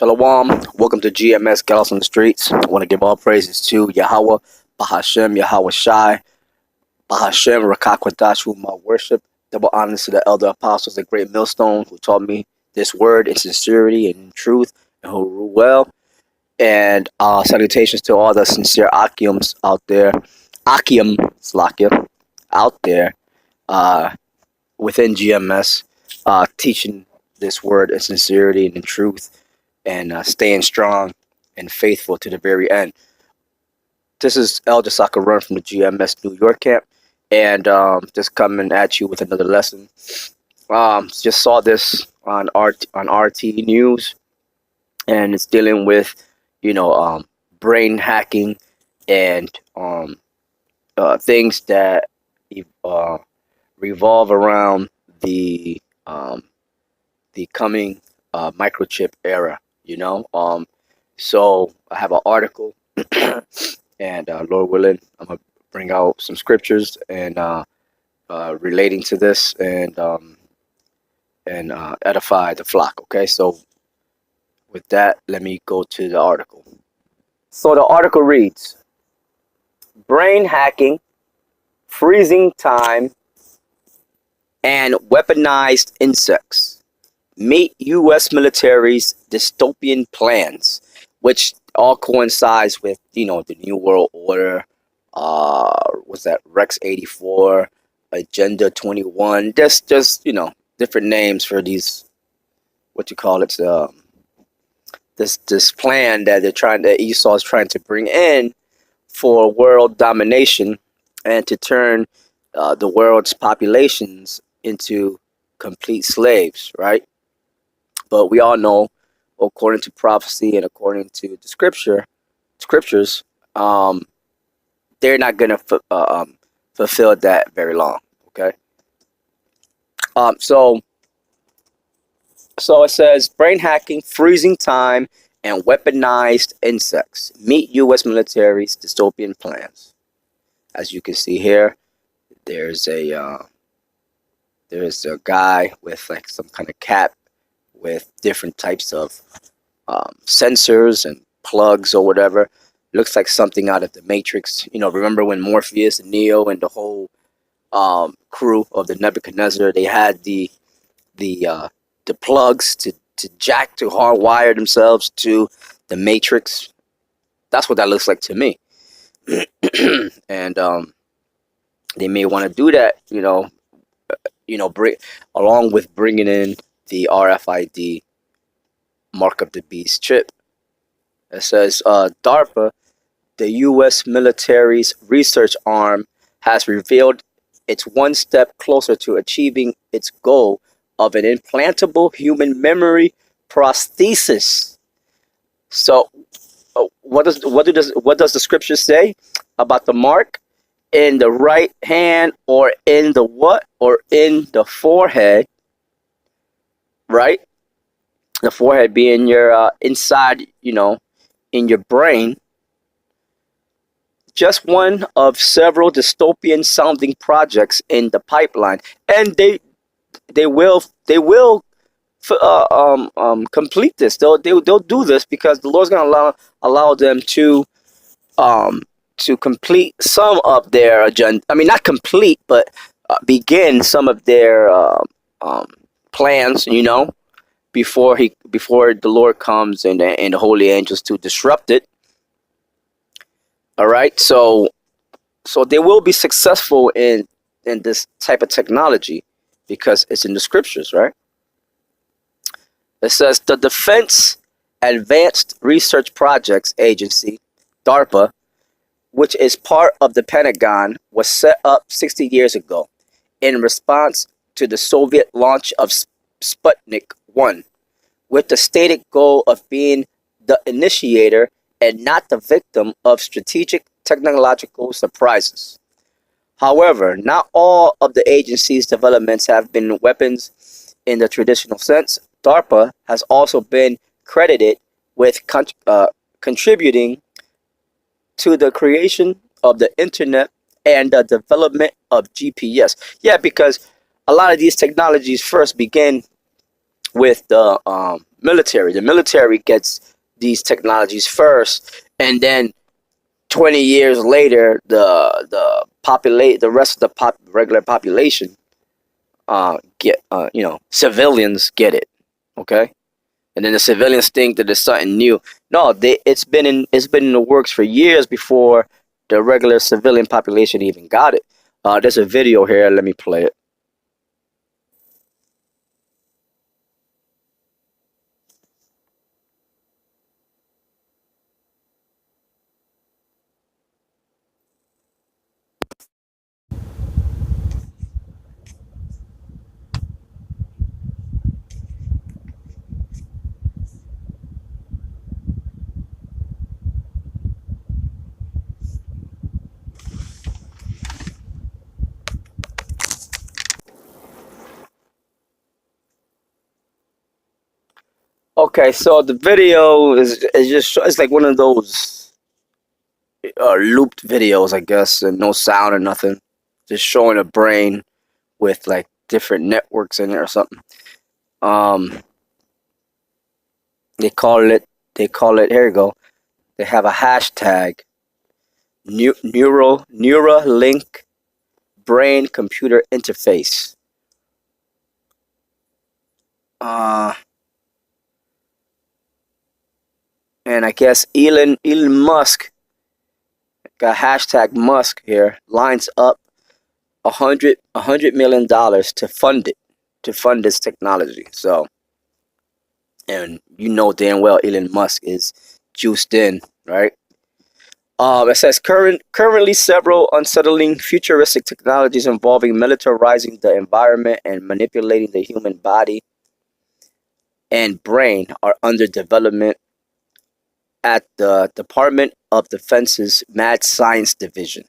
Shalom. Welcome to GMS Gals on the Streets. I want to give all praises to Yahweh, Bahashem, Yahweh Shai, Bahashem, Rakakwadash, whom I worship. Double honors to the elder apostles, the great millstone, who taught me this word in sincerity and in truth, and who rule well. And salutations to all the sincere Akiums out there, Akim Slakia, out there within GMS, teaching this word in sincerity and in truth, and staying strong and faithful to the very end. This is Elder Soccer Run from the GMS New York camp, and just coming at you with another lesson. Just saw this on RT News, and it's dealing with, brain hacking and things that revolve around the coming microchip era. So I have an article, and Lord willing, I'm gonna bring out some scriptures and relating to this, and edify the flock. Okay, so with that, let me go to the article. So the article reads: brain hacking, freezing time, and weaponized insects meet U.S. military's dystopian plans, which all coincides with, the New World Order. Was that Rex 84, Agenda 21? Just different names for these. What you call it? This plan that Esau is trying to bring in for world domination and to turn the world's populations into complete slaves, right? But we all know, according to prophecy and according to the scriptures, they're not going to fulfill that very long. Okay. So it says brain hacking, freezing time, and weaponized insects meet U.S. military's dystopian plans. As you can see here, there's a guy with like some kind of cap with different types of sensors and plugs or whatever. Looks like something out of the Matrix. Remember when Morpheus and Neo and the whole crew of the Nebuchadnezzar, they had the plugs to hardwire themselves to the Matrix. That's what that looks like to me. And they may want to do that, along with bringing in the RFID mark of the beast chip. It says DARPA, the U.S. military's research arm, has revealed it's one step closer to achieving its goal of an implantable human memory prosthesis. So, what does the scripture say about the mark in the right hand, or in the what, or in the forehead? Right, the forehead being your inside, in your brain. Just one of several dystopian sounding projects in the pipeline, and they will complete this. They'll do this because the Lord's gonna allow them to complete some of their agenda. I mean, not complete, but begin some of their plans, before the Lord comes and the holy angels to disrupt it. All right, so they will be successful in this type of technology because it's in the scriptures, right? It says the Defense Advanced Research Projects Agency, DARPA, which is part of the Pentagon, was set up 60 years ago in response to the Soviet launch of Sputnik 1, with the stated goal of being the initiator and not the victim of strategic technological surprises. However, not all of the agency's developments have been weapons in the traditional sense. DARPA has also been credited with contributing to the creation of the internet and the development of GPS. Yeah, because a lot of these technologies first began with the military. The military gets these technologies first, and then 20 years later, the rest of the regular population get civilians get it. Okay, and then the civilians think that it's something new. No, it's been in the works for years before the regular civilian population even got it. There's a video here. Let me play it. Okay, so the video is just it's like one of those looped videos, I guess, and no sound or nothing, just showing a brain with like different networks in it or something. Um, they call it they call it here you go. They have a hashtag Neuralink brain computer interface. Uh, and I guess Elon Musk got hashtag Musk here lines up $100 million to fund this technology. So, and you know damn well Elon Musk is juiced in, right? It says currently several unsettling futuristic technologies involving militarizing the environment and manipulating the human body and brain are under development at the Department of Defense's Mad Science Division.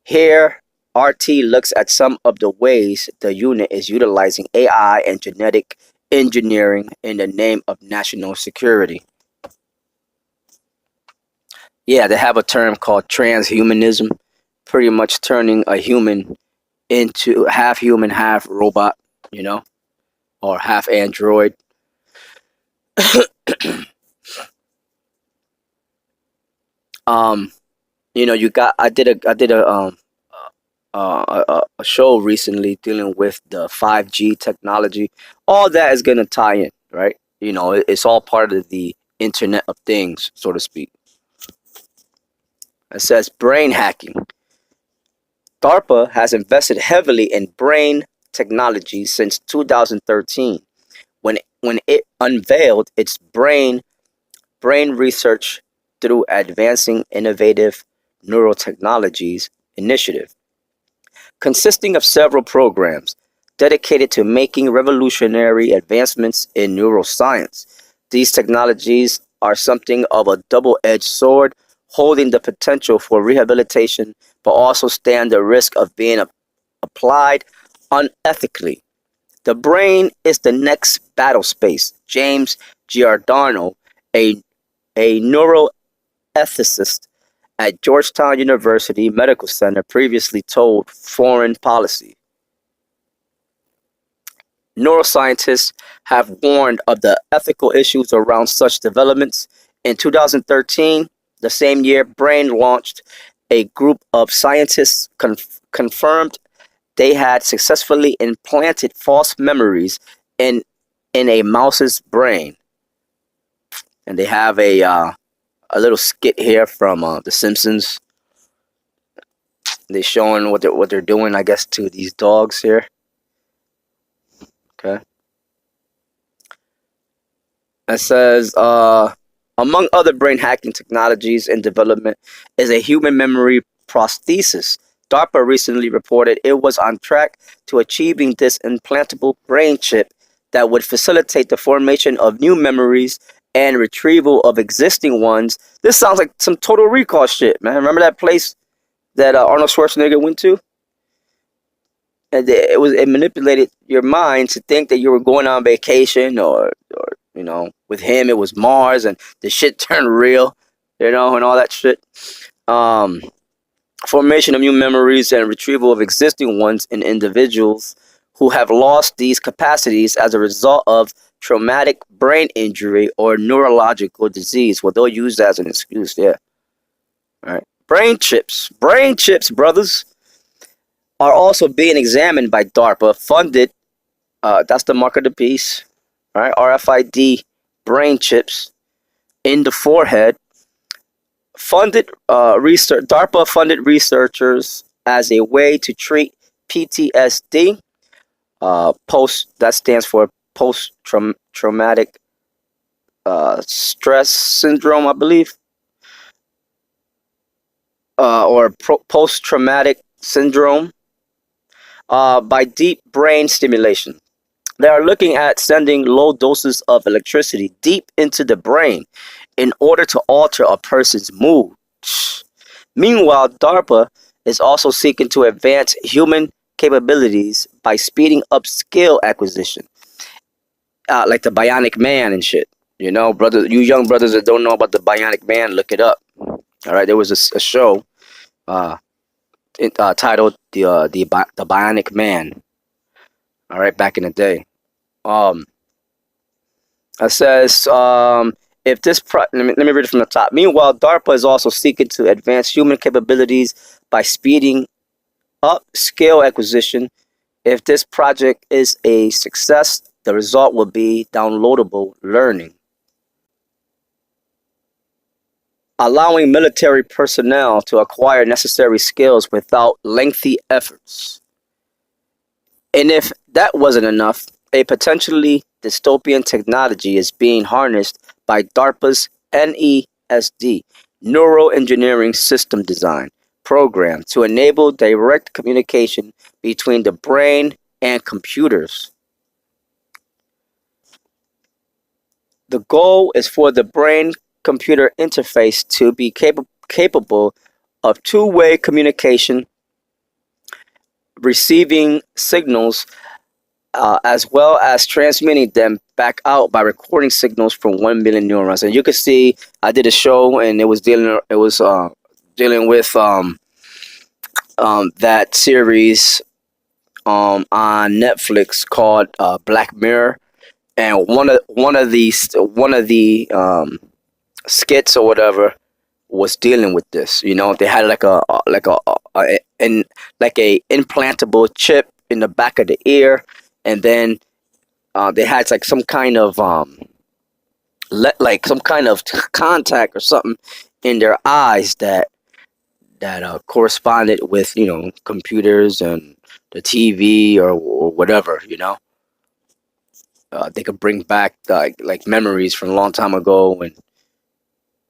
Here, RT looks at some of the ways the unit is utilizing AI and genetic engineering in the name of national security. Yeah, they have a term called transhumanism, pretty much turning a human into half human, half robot, you know, or half android. um, you got I did a show recently dealing with the 5G technology. All that is gonna tie in, right? It's all part of the Internet of Things, so to speak. It says brain hacking. DARPA has invested heavily in brain technology since 2013, when it unveiled its brain research through Advancing Innovative Neurotechnologies initiative, consisting of several programs dedicated to making revolutionary advancements in neuroscience. These technologies are something of a double-edged sword, holding the potential for rehabilitation, but also stand the risk of being applied unethically. The brain is the next battle space. James Giordano, a, a neuroethicist at Georgetown University Medical Center, previously told Foreign Policy. Neuroscientists have warned of the ethical issues around such developments. In 2013, the same year, Brain launched a group of scientists confirmed they had successfully implanted false memories in in a mouse's brain. And they have a little skit here from The Simpsons. They're showing what they're doing, I guess, to these dogs here. Okay. It says, among other brain hacking technologies in development is a human memory prosthesis. DARPA recently reported it was on track to achieving this implantable brain chip that would facilitate the formation of new memories and retrieval of existing ones. This sounds like some Total Recall shit, man. Remember that place that Arnold Schwarzenegger went to? And it manipulated your mind to think that you were going on vacation, or with him it was Mars, and the shit turned real, and all that shit. Um, Formation of new memories and retrieval of existing ones in individuals who have lost these capacities as a result of traumatic brain injury or neurological disease. Well, they'll use that as an excuse. Yeah. All right. Brain chips, brothers, are also being examined by DARPA, funded. That's the mark of the beast. All right. RFID brain chips in the forehead. Funded research. DARPA funded researchers as a way to treat PTSD. Post that stands for post traumatic stress syndrome, I believe, or post traumatic syndrome, by deep brain stimulation. They are looking at sending low doses of electricity deep into the brain in order to alter a person's mood. Meanwhile, DARPA is also seeking to advance human capabilities by speeding up skill acquisition, like the Bionic Man and shit. You know, brother, you young brothers that don't know about the Bionic Man, look it up. All right, there was a show uh, titled the Bionic Man. All right, back in the day. Um, it says if this let me read it from the top. Meanwhile, DARPA is also seeking to advance human capabilities by speeding up skill acquisition. If this project is a success, the result will be downloadable learning, allowing military personnel to acquire necessary skills without lengthy efforts. And if that wasn't enough, a potentially dystopian technology is being harnessed by DARPA's NESD, Neural Engineering System Design program, to enable direct communication between the brain and computers. The goal is for the brain computer interface to be capable of two-way communication, receiving signals as well as transmitting them back out by recording signals from 1 million neurons. And you can see, I did a show, and it was dealing with that series on Netflix called Black Mirror, and one of the skits or whatever was dealing with this. You know, they had like a implantable chip in the back of the ear, and then they had like some kind of like some kind of contact or something in their eyes that corresponded with, you know, computers and the TV or whatever. You know, they could bring back like memories from a long time ago, and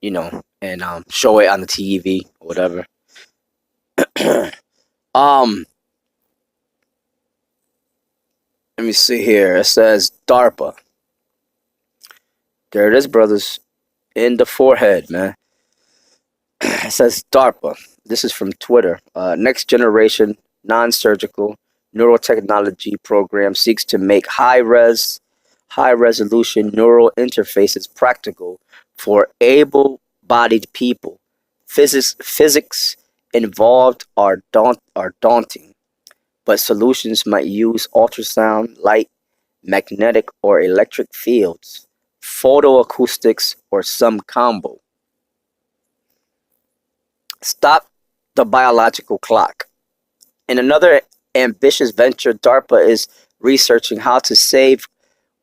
you know, and show it on the TV or whatever. um, Let me see here. It says DARPA. There it is, brothers. In the forehead, man. It says DARPA. This is from Twitter. Next generation non-surgical neurotechnology program seeks to make high resolution neural interfaces practical for able-bodied people. Physics involved are daunting, but solutions might use ultrasound, light, magnetic or electric fields, photoacoustics, or some combo. Stop the biological clock. In another ambitious venture, DARPA is researching how to save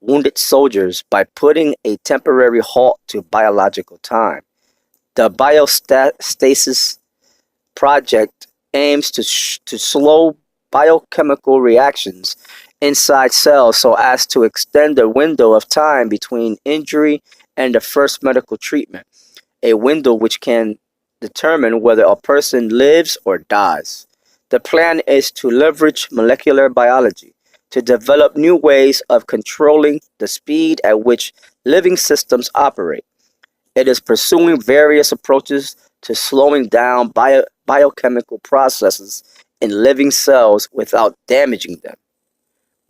wounded soldiers by putting a temporary halt to biological time. The biostasis project aims to slow biochemical reactions inside cells so as to extend the window of time between injury and the first medical treatment, a window which can determine whether a person lives or dies. The plan is to leverage molecular biology to develop new ways of controlling the speed at which living systems operate. It is pursuing various approaches to slowing down biochemical processes in living cells without damaging them.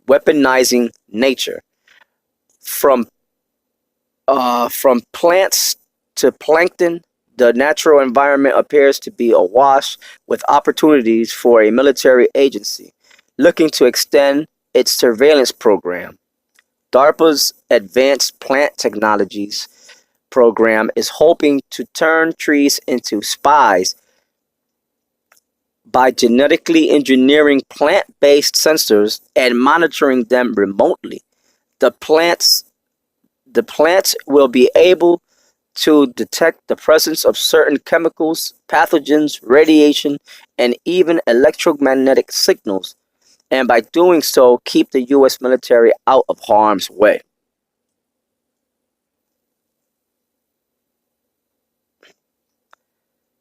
Weaponizing nature. From from plants to plankton, the natural environment appears to be awash with opportunities for a military agency looking to extend its surveillance program. DARPA's Advanced Plant Technologies program is hoping to turn trees into spies by genetically engineering plant-based sensors and monitoring them remotely. The plants the plants will be able to detect the presence of certain chemicals, pathogens, radiation, and even electromagnetic signals, and by doing so, keep the US military out of harm's way.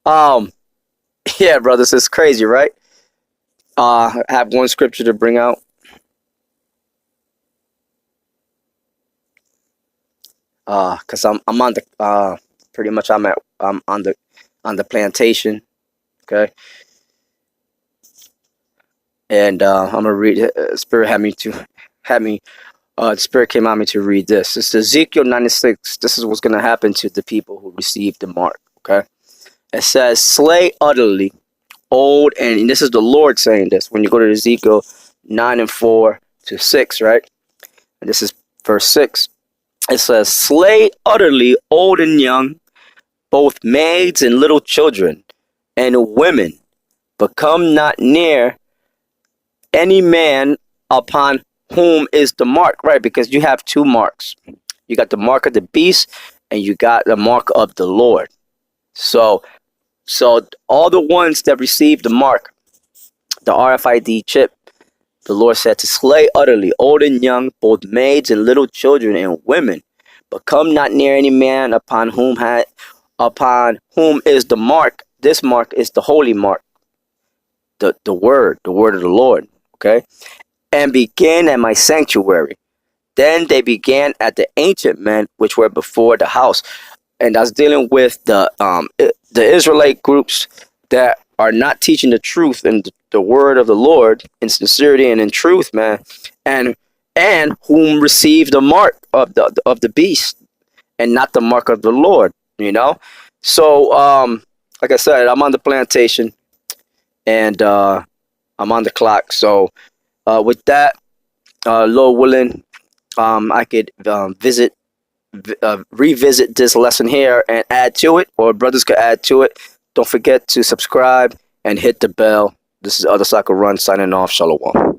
Um, yeah, brothers, it's crazy, right? I have one scripture to bring out. Cause I'm on the pretty much I'm on the plantation. Okay, and I'm gonna read it. Spirit had me the Spirit came on me to read this. It's Ezekiel 96. This is what's gonna happen to the people who receive the mark. Okay, it says, "Slay utterly, old," and this is the Lord saying this. When you go to Ezekiel 9:4 to 6, right? And this is verse 6. It says, "Slay utterly, old and young, both maids and little children, and women, but come not near any man upon whom is the mark," right? Because you have two marks. You got the mark of the beast, and you got the mark of the Lord. So, so all the ones that receive the mark, the RFID chip, the Lord said to slay utterly, old and young, both maids and little children and women, but come not near any man upon whom is the mark. This mark is the holy mark, the word of the Lord. Okay, and begin at my sanctuary. Then they began at the ancient men which were before the house. And I was dealing with the Israelite groups that are not teaching the truth and the word of the Lord in sincerity and in truth, man, and whom received the mark of the beast and not the mark of the Lord. You know, so like I said, I'm on the plantation and I'm on the clock. So with that, Lord willing, I could revisit this lesson here and add to it, or brothers could add to it. Don't forget to subscribe and hit the bell. This is Other Soccer Run signing off. Shalom.